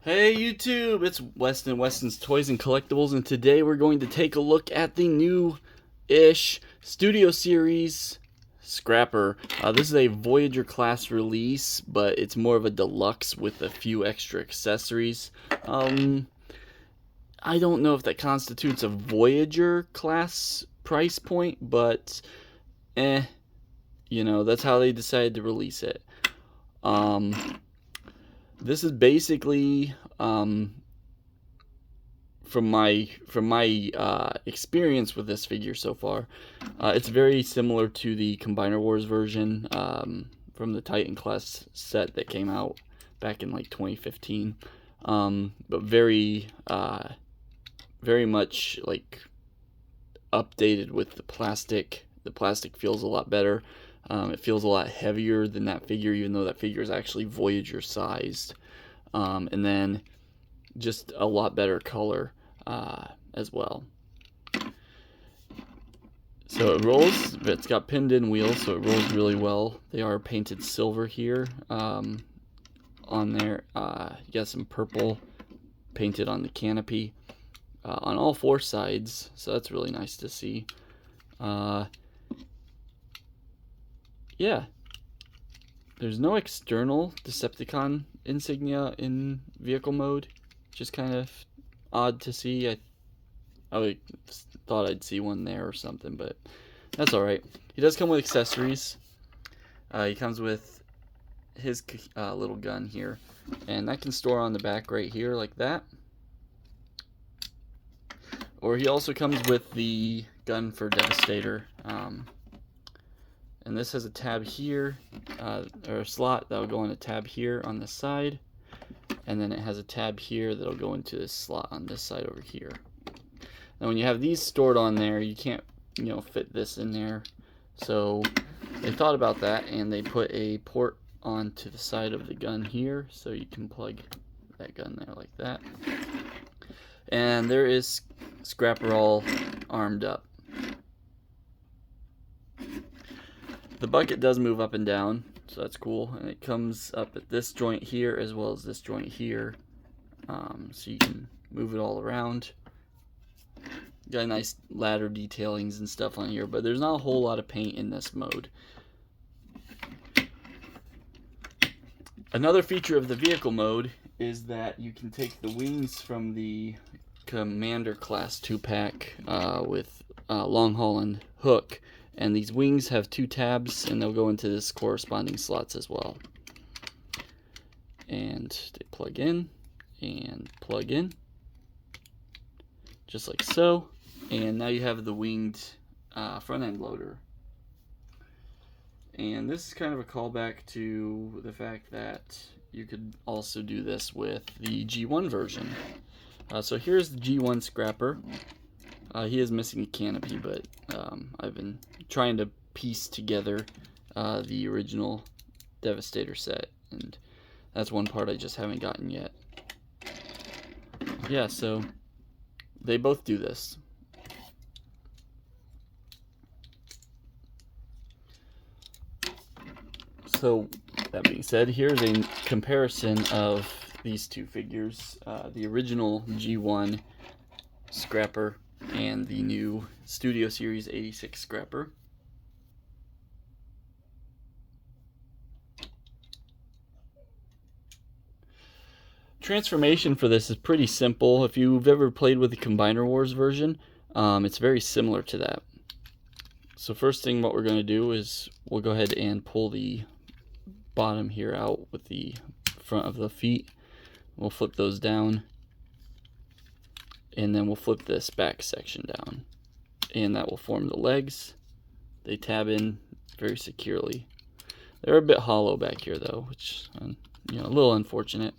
Hey YouTube, it's Weston, Weston's Toys and Collectibles, and today we're going to take a look at the new-ish Studio Series Scrapper. This is a Voyager class release, but it's more of a deluxe with a few extra accessories. I don't know if that constitutes a Voyager class price point, but that's how they decided to release it. This is basically from my experience with this figure so far. It's very similar to the Combiner Wars version from the Titan class set that came out back in like 2015, but very much like updated with the plastic. The plastic feels a lot better. It feels a lot heavier than that figure, even though that figure is actually Voyager sized. And then just a lot better color as well. So it rolls. It's got pinned in wheels, so it rolls really well. They are painted silver here on there. You got some purple painted on the canopy on all four sides, so that's really nice to see. Yeah, there's no external Decepticon insignia in vehicle mode. Just kind of odd to see. I thought I'd see one there or something, but that's alright. He does come with accessories. He comes with his little gun here, and that can store on the back right here like that. Or he also comes with the gun for Devastator. And this has a tab here, or a slot that'll go in a tab here on this side, and then it has a tab here that'll go into this slot on this side over here. Now when you have these stored on there, you can't fit this in there, so they thought about that and they put a port onto the side of the gun here, so you can plug that gun there like that. And there is Scrapper all armed up. The bucket does move up and down, so that's cool, and it comes up at this joint here as well as this joint here, so you can move it all around. Got nice ladder detailings and stuff on here, but there's not a whole lot of paint in this mode. Another feature of the vehicle mode is that you can take the wings from the Commander Class 2-pack with Long Haul and Hook, and these wings have two tabs, and they'll go into this corresponding slots as well. And they plug in and plug in, just like so. And now you have the winged front end loader. And this is kind of a callback to the fact that you could also do this with the G1 version. So here's the G1 Scrapper. He is missing a canopy, but I've been trying to piece together the original Devastator set, and that's one part I just haven't gotten yet. Yeah, so they both do this. So that being said, here's a comparison of these two figures, the original G1 Scrapper and the new Studio Series 86 Scrapper. Transformation for this is pretty simple. If you've ever played with the Combiner Wars version, it's very similar to that. So first thing what we're going to do is we'll go ahead and pull the bottom here out with the front of the feet. We'll flip those down, and then we'll flip this back section down, and that will form the legs. They tab in very securely. They're a bit hollow back here though, which a little unfortunate.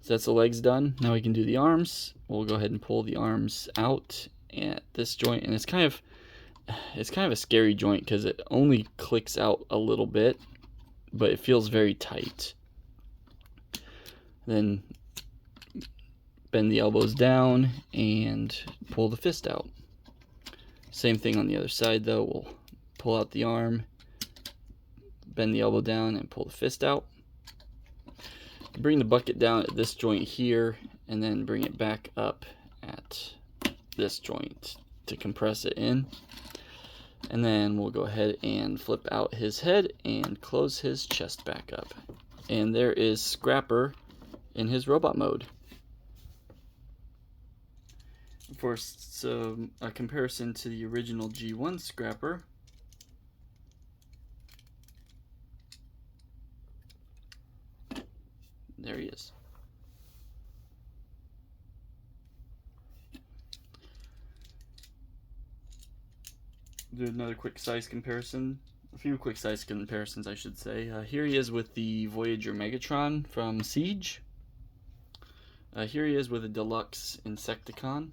So that's the legs done. Now we can do the arms. We'll go ahead and pull the arms out at this joint, and it's kind of a scary joint because it only clicks out a little bit, but it feels very tight. Then bend the elbows down and pull the fist out. Same thing on the other side though. We'll pull out the arm, bend the elbow down, and pull the fist out. bring the bucket down at this joint here, and then bring it back up at this joint to compress it in. And then we'll go ahead and flip out his head and close his chest back up. And there is Scrapper in his robot mode. For a comparison to the original G1 Scrapper, there he is. Do another quick size comparison. A few quick size comparisons, I should say. Here he is with the Voyager Megatron from Siege. Here he is with a Deluxe Insecticon.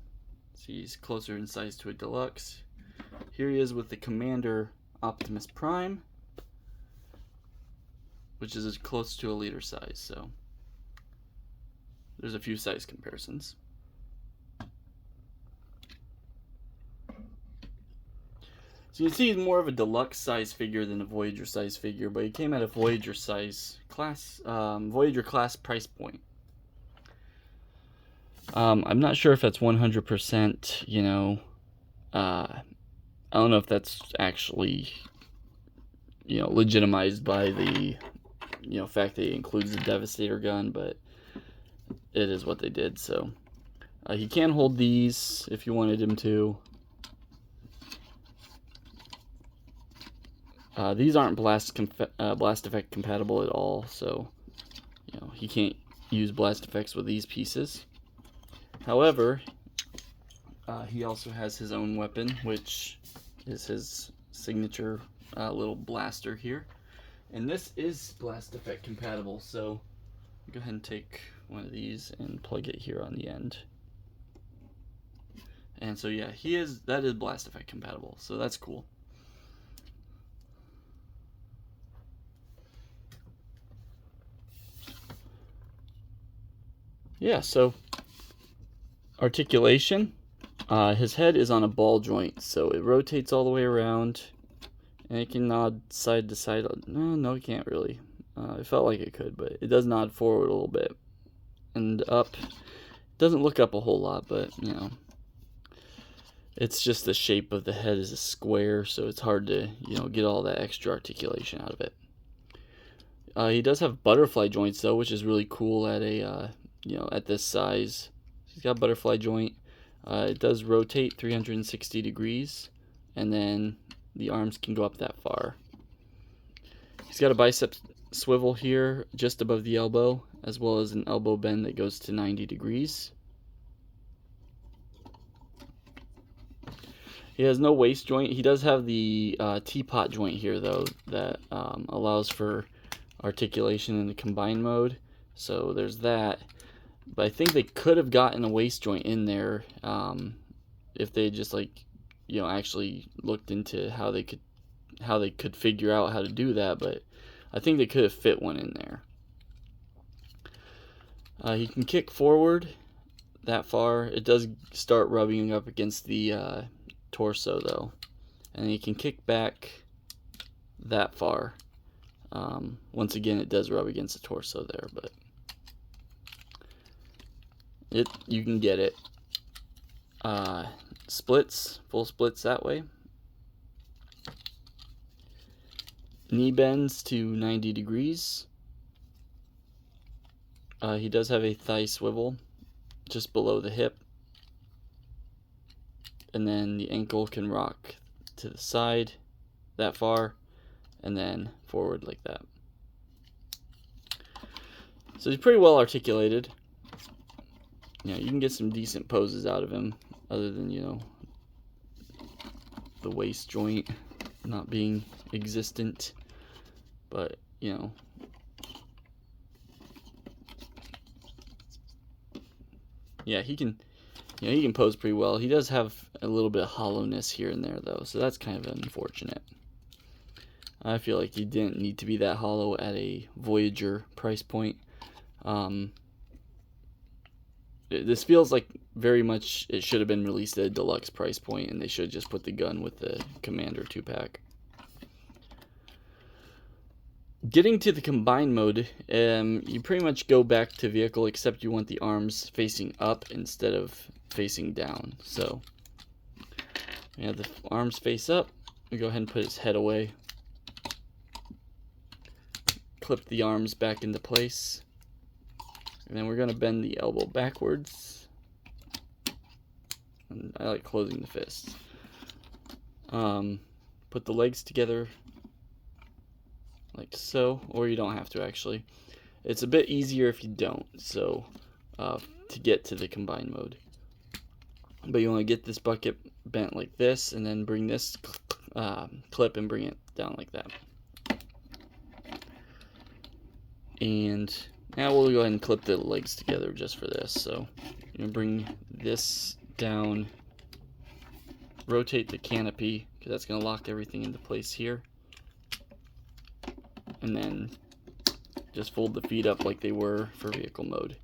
So he's closer in size to a Deluxe. Here he is with the Commander Optimus Prime, which is as close to a liter size. So there's a few size comparisons. So you can see he's more of a Deluxe size figure than a Voyager size figure, but he came at a Voyager size class, Voyager class price point. I'm not sure if that's 100%, you know, I don't know if that's actually, you know, legitimized by the, you know, fact that he includes the Devastator gun, but it is what they did. So he can hold these if you wanted him to. These aren't blast effect compatible at all, so you know he can't use blast effects with these pieces. However, he also has his own weapon, which is his signature little blaster here, and this is blast effect compatible. So go ahead and take one of these and plug it here on the end. And so yeah, that is blast effect compatible, so that's cool. Yeah, so articulation. His head is on a ball joint, so it rotates all the way around, and it can nod side to side. No, it can't really. It felt like it could, but it does nod forward a little bit and up. It doesn't look up a whole lot, but you know, it's just the shape of the head is a square, so it's hard to, you know, get all that extra articulation out of it. He does have butterfly joints though, which is really cool at a you know, at this size. He's got a butterfly joint. It does rotate 360 degrees, and then the arms can go up that far. He's got a bicep swivel here just above the elbow, as well as an elbow bend that goes to 90 degrees. He has no waist joint. He does have the teapot joint here though, that allows for articulation in the combined mode. So there's that. But I think they could have gotten a waist joint in there if they just, like, you know, actually looked into how they could figure out how to do that. But I think they could have fit one in there. He can kick forward that far. It does start rubbing up against the torso though, and he can kick back that far. Once again, it does rub against the torso there, but you can get it. Splits, full splits that way. Knee bends to 90 degrees. He does have a thigh swivel just below the hip, and then the ankle can rock to the side that far, and then forward like that. So he's pretty well articulated. You know, you can get some decent poses out of him, other than, you know, the waist joint not being existent. But, you know, yeah, he can pose pretty well. He does have a little bit of hollowness here and there though, so that's kind of unfortunate. I feel like he didn't need to be that hollow at a Voyager price point. This feels like very much it should have been released at a deluxe price point, and they should just put the gun with the Commander 2-pack. Getting to the combine mode, you pretty much go back to vehicle, except you want the arms facing up instead of facing down. So we have the arms face up. We go ahead and put his head away. Clip the arms back into place. And then we're going to bend the elbow backwards. And I like closing the fists. Put the legs together like so, or you don't have to actually. It's a bit easier if you don't, so to get to the combine mode. But you want to get this bucket bent like this, and then bring this clip and bring it down like that. And now we'll go ahead and clip the legs together just for this. So you're gonna bring this down, rotate the canopy, because that's going to lock everything into place here. And then just fold the feet up like they were for vehicle mode.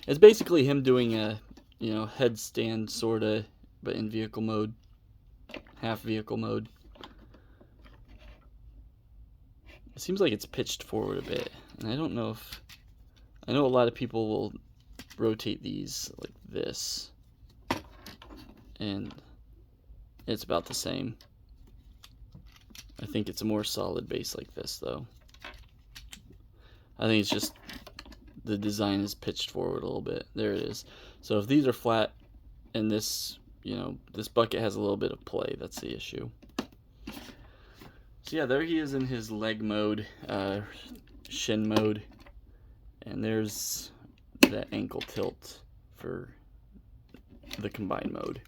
It's basically him doing a, headstand sorta, but in vehicle mode, half vehicle mode. It seems like it's pitched forward a bit, and I don't know if, I know a lot of people will rotate these like this, and it's about the same. I think it's a more solid base like this, though. I think it's just the design is pitched forward a little bit. There it is. So if these are flat and this, this bucket has a little bit of play, that's the issue. So yeah, there he is in his leg mode, shin mode. And there's that ankle tilt for the combined mode.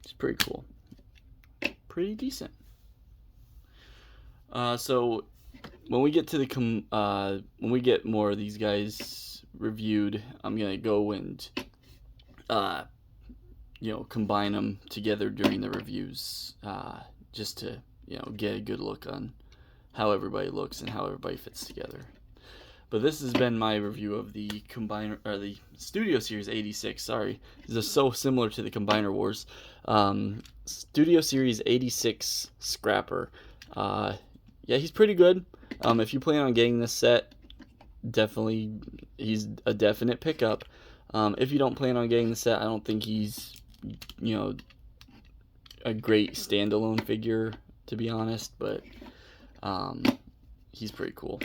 It's pretty cool. Pretty decent. So when we get to the when we get more of these guys reviewed, I'm gonna go and combine them together during the reviews, just to get a good look on how everybody looks and how everybody fits together. But this has been my review of the Combiner, or the Studio Series 86. Sorry, this is so similar to the Combiner Wars. Studio Series 86 Scrapper. Yeah, he's pretty good. If you plan on getting this set, definitely, he's a definite pickup. If you don't plan on getting the set, I don't think he's, a great standalone figure, to be honest, but he's pretty cool.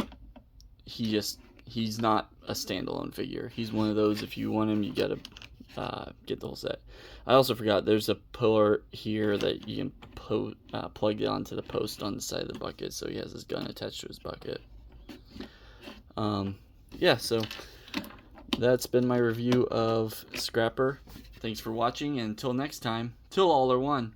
He's not a standalone figure. He's one of those, if you want him, you gotta get the whole set. I also forgot, there's a pillar here that you can plug it onto the post on the side of the bucket, so he has his gun attached to his bucket. Yeah, so that's been my review of Scrapper. Thanks for watching, and until next time, till all are one.